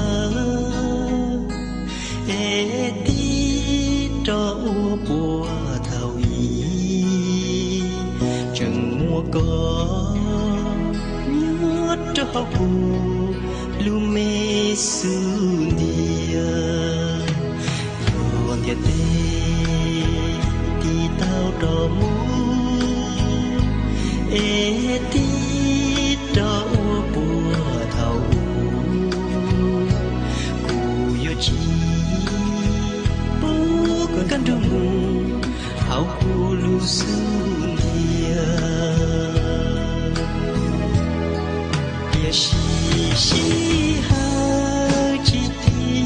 hờ ê tí cho u bùa thầu ý chẳng mua có nhớ cho phù lu mê sư địa yon thiệt tê tí tao đỏ mũ ê tí cho u bùa thầu cụ yo chi bố còn căn trâu mù hào cụ lu sư địa địa shi ha chi tí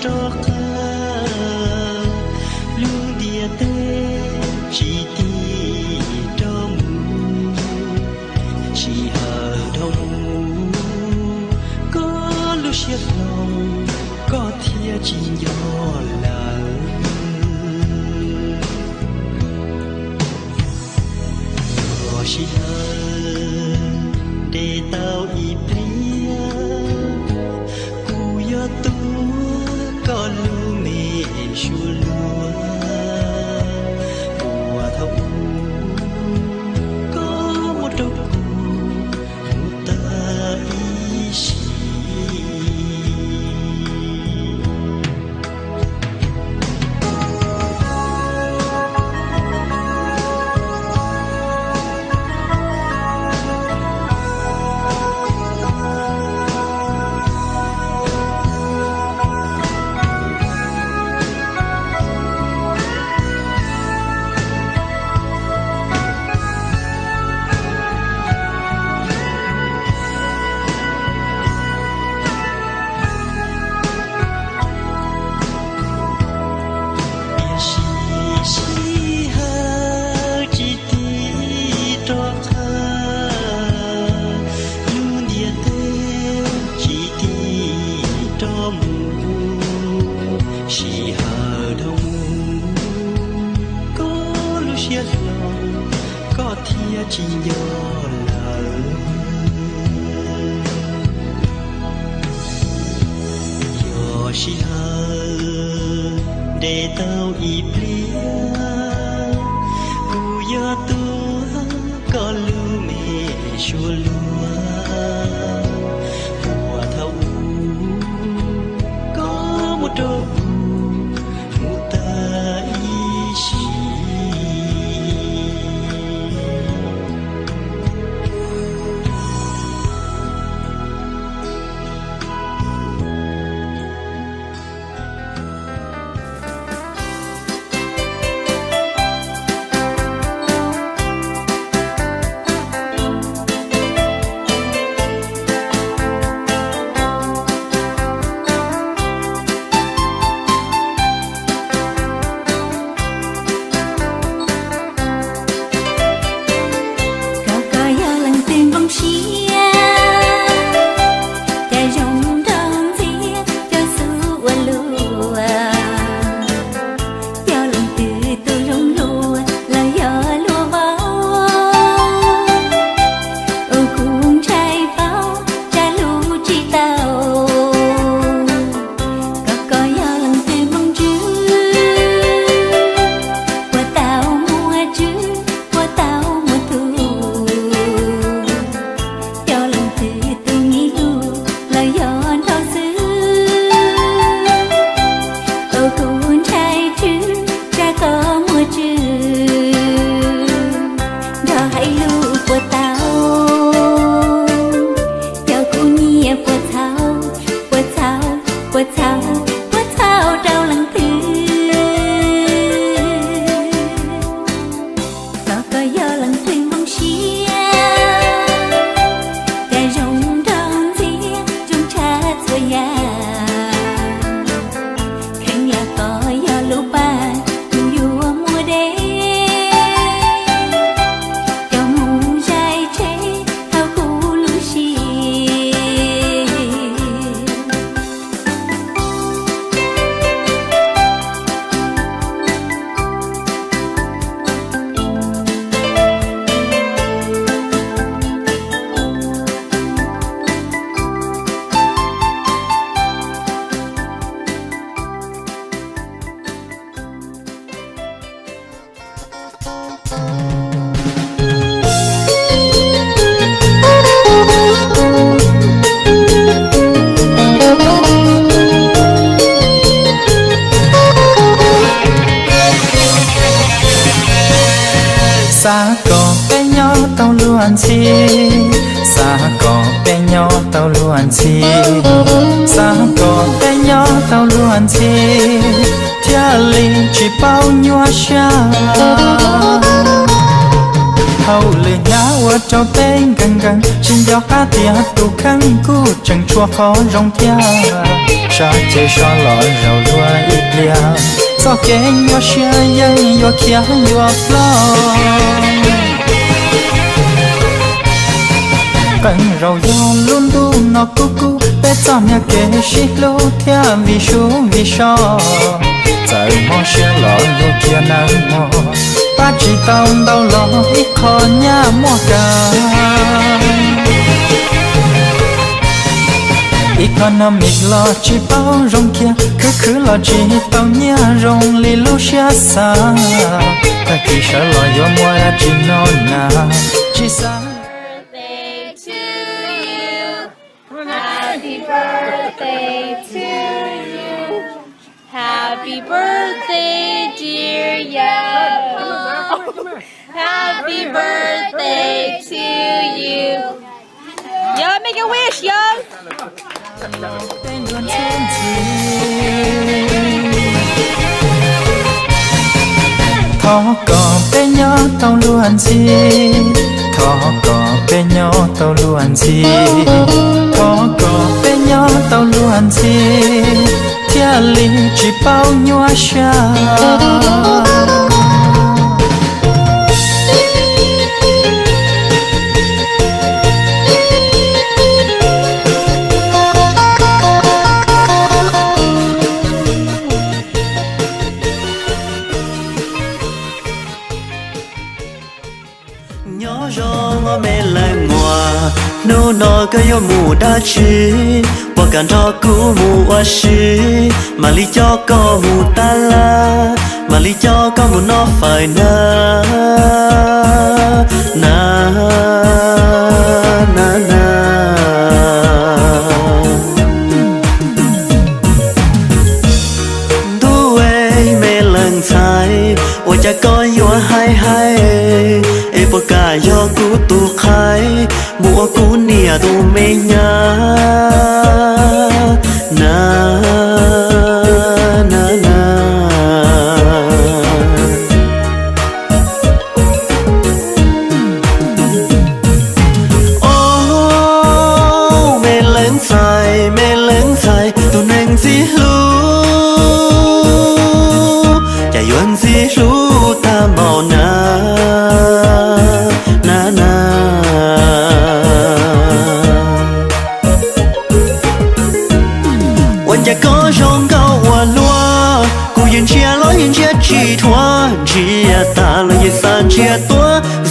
cho khờ lu địa tê chi tí cho mù chỉ hờ đông có lúc siết lòng có thia chỉ nhỏ là có chỉ hờ để tao ý bia cu yo tu có lu mê chua lúa mùa thâu có một trâu chỉ hờ đông có lúc siết lòng có thia chỉ nhỏ là yo chỉ hờ để tao ý bia cu yo tu có lu mê chua lúa mùa thâu có một trâu luôn chi xa có bé nhỏ tao luôn chi xa có bé nhỏ tao luôn chi thia li chỉ bao nhiêu xa hầu lệ nhá qua trâu tên gần gần xin gió cá tia tu khăn cú chẳng chua khó rong thia sa chơi sa lọ rau lúa ít lia gió kén gió xia dân gió kia gió lo cánh rau gió luôn du nó cu cu bé cho nhà kê xí lô thia vì số vì sao giờ mong xia lọ lúa kia nắng mò ba chỉ tao đau lo ít khó nhà mua cả ít khó nằm ít lo chỉ bao rong kia cứ lo chỉ tao nhà rong li lu xia xa ta chỉ sợ lo yo mua ra chỉ nó na chỉ xa. Happy birthday to you. Happy birthday, dear Yo. Happy birthday to you. Yo, make a wish, Yo. Thó có bé nhỏ tao luôn chi thó có bé nhỏ tao luôn chi thó có bé nhỏ tao luôn chi thia li chỉ bao nhiêu xa nhớ rong mẹ lại ngoa nô nọ cái yo mù đa chi bỏ cả đó cũ mù oa chi mà lý cho có mù ta la mà lý cho có mù nó phải na na na na đuôi mẹ lần sai ôi cha có yo hay hay bố cả yo cú tu khai bố cú nia tu mê nha na na na oh mê lớn sai tu neng gì lu chả yuan gì lu ta màu na na naวันจะก็ร้องเกาว่าลัวกูยังเชียร์ร้อยยังเชียร์จีทัวเชียร์ตาเลยยังสานเชียร์ตัว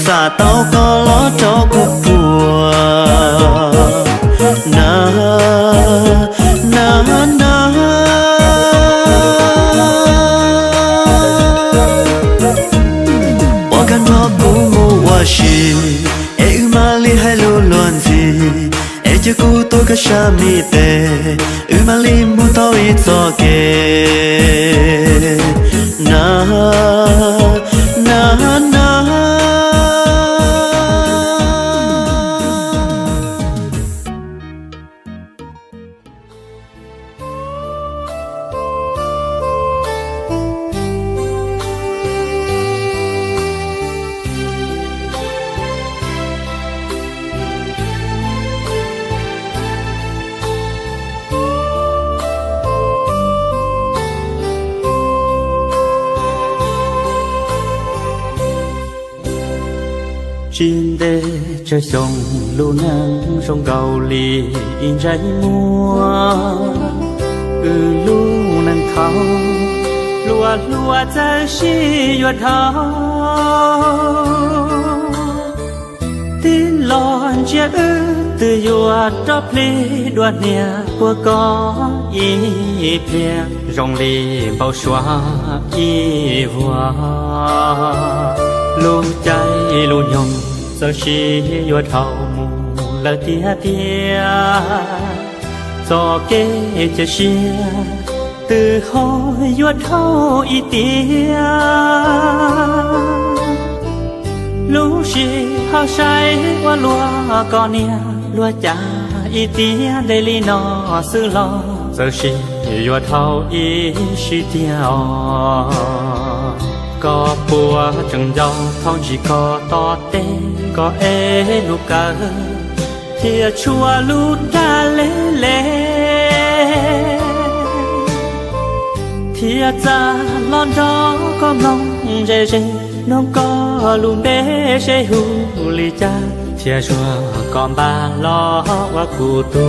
สาเต้าก็ล้อจอกูปัวนะนะนะบอกกันว่ากูมัวชีมาลีให้รู้ล้วนสิจะกูตัวก็ชามีแต่มาลีมูตัวอีกตัวเกนะนะนะtrên đê trời sông lu nắng sông cầu lì in trái mua lu nắng thao lúa lúa trái xí yuột thao tin lon chia từ yuột drop ly đoạt nia của có y phe rong ly bao xóa y vua lu trái lu nhom giờ xí yuột thao mù là tia tia gió kê cho xia từ hồi yuột thao y tia lũ gì hao say qua lúa con nia lúa cha y tia để li nó sư lo giờ gì vừa thâu y sĩ tia có bùa chẳng giàu thong chỉ có to tên có ê nụ cờ thìa chua lút ra lê lê thìa cha lon đó có mong dê dê nông có lùm bê dê hù lì cha thìa chua còn ba lo qua cụ tu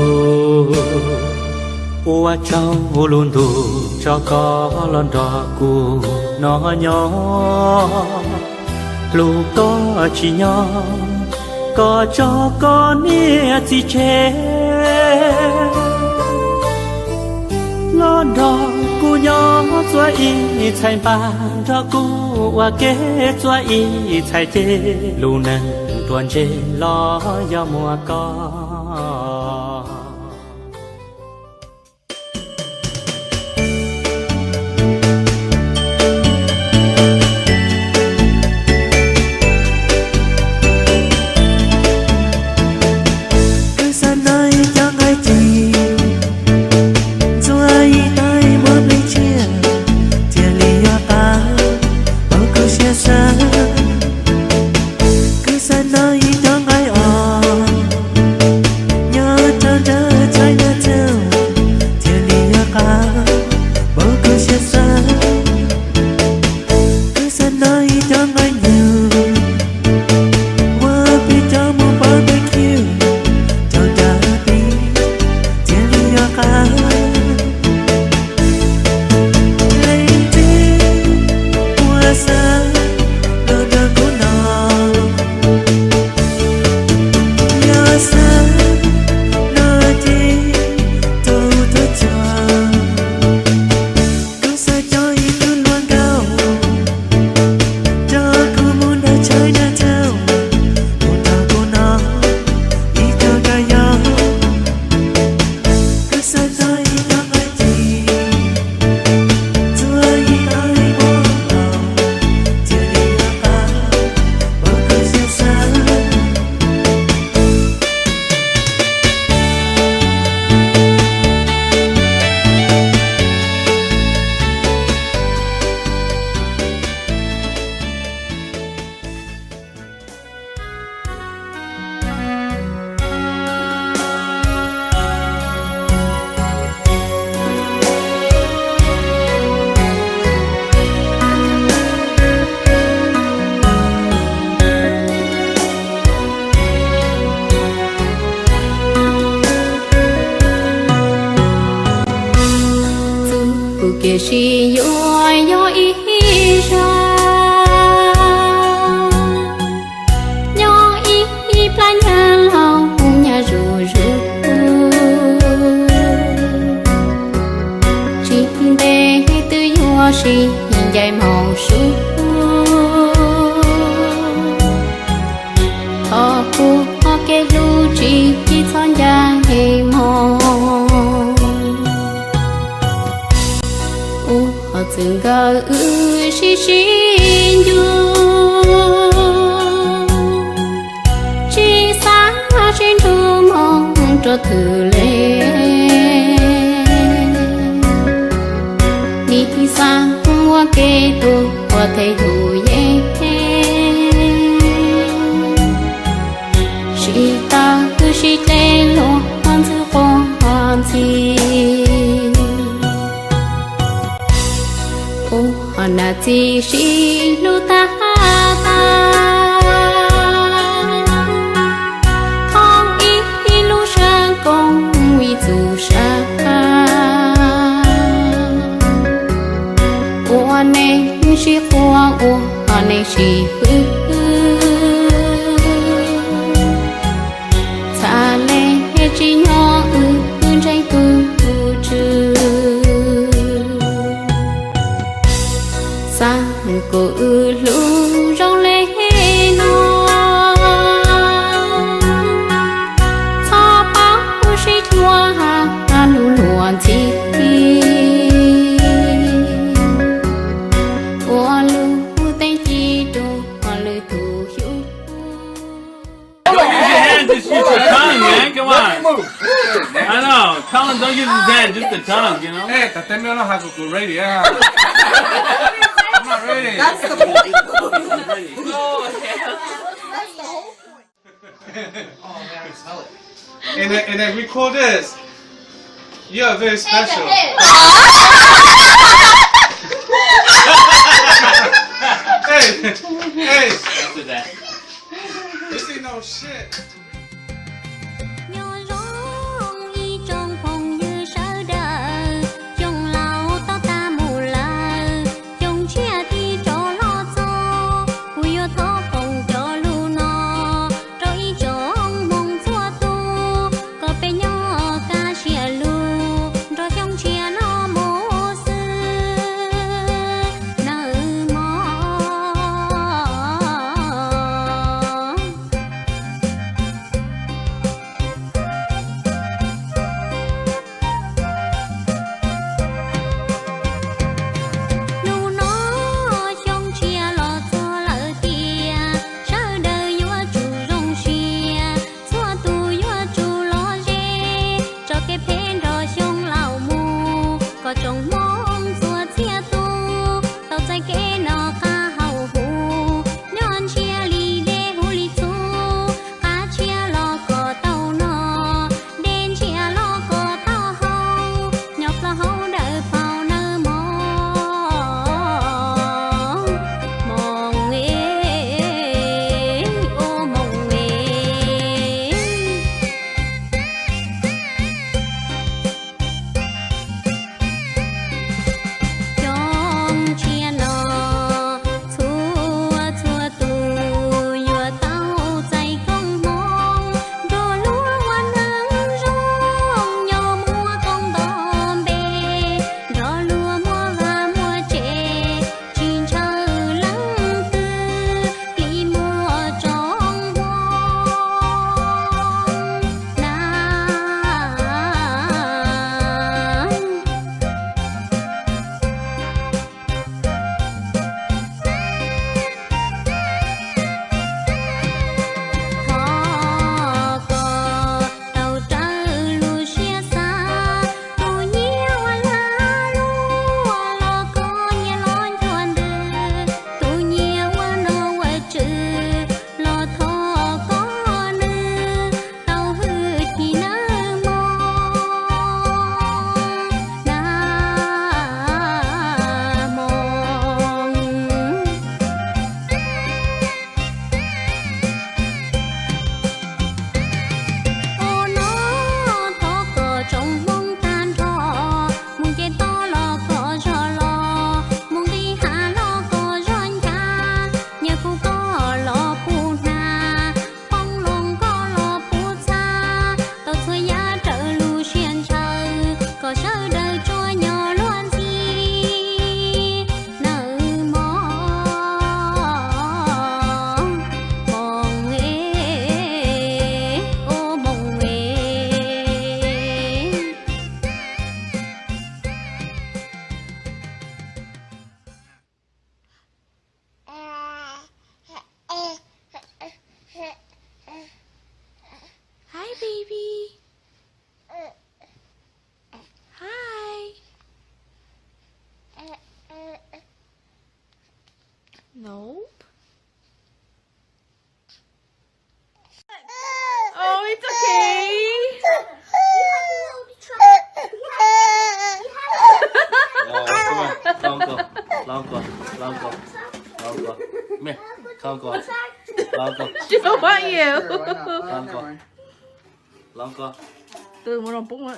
ua châu luôn tu cho có lon đó cụ nó nhỏ lù có chỉ nhỏ có cho con nia gì chê lon đó cụ nhỏ cho y chạy bàn cho cụ qua kế cho y chạy chê lù nè tuần chê lo do mùa có kia si yo yo i ra yo i plan nhà lòng nhà ru ru chỉ để tự yo si dài mong su họ cu họ kêu lu chỉ thon dài mong từng gà xí xí du chỉ sáng trên thu mong cho thử lệ đi sang qua kê tu qua thầy hù ye chỉ ta cứ chỉ tên lo hoàn thứ hoàn gì na chi shi lu ta thong y lu sang công uy tu sa o ne shi khoa o ne shi hư ta le chi nhỏ trái tu chư sang cô lu rong lê nó cho bao sĩ chua ha lu luồn chi qua lu tay chi đồ qua lu is that? Just the tongue, you know? Hey, te me lo hago con ready. I'm not ready. That's the point. And then we call this. You're very special. Hey, After that. this ain't no shit. nhỏ rong y trong phòng như sơ đờ chung lâu tao ta mù lờ chung chia đi cho lo cho vui thó phòng cho lu nó rồi trong mong chua tu có bé nhỏ ca chia lu rồi trong chia nó mô sư nở mò nu nó trong chia lo cho lỡ tia sơ đời vua chủ rong xia xua tu vua chủ lo dê cho cái phên rồi trong lão mù có trong mong xua chia tu taoใจkế nó ca hậu hù nhon chia li đê hù li tu cá chia lo có tao nó đen chia lo có tao hậu nhọc lo hậu đợi phao nơ mong ê ô mong ê trong chia nó thua thua tu vừa taoใจcông mong đồ lúa hoa nắng rong nhau mua công đom bê đồ lúa mua và mua chè chín chờ lắng tư đi mua trong hoang nàng họ có tàu trơ lu xia xa tu nhiều lá lúa lo có nhiều lon thuần tư tu nhiều nó quay chữ lo thọ có nữ tàu hư thì nơ mong na mong ô nó thọ cờ trong mong tan thọ mong cái to lo có cho lo mong đi hạ lo có rón ca nhà phụ có lo phụ na phong long có lo phụ xa tàu xuôi giá trợ lu xuyên chờ có sơ đời cho nhỏ loan gì nở mong ê ô mong ê Hi, baby. Hi. Nope. Oh, it's okay. Không còn, lòng còn, lòng còn, lòng còn. Mẹ, không còn, lòng còn, She don't want you. lòng còn, lòng còn. Từ một lòng bụng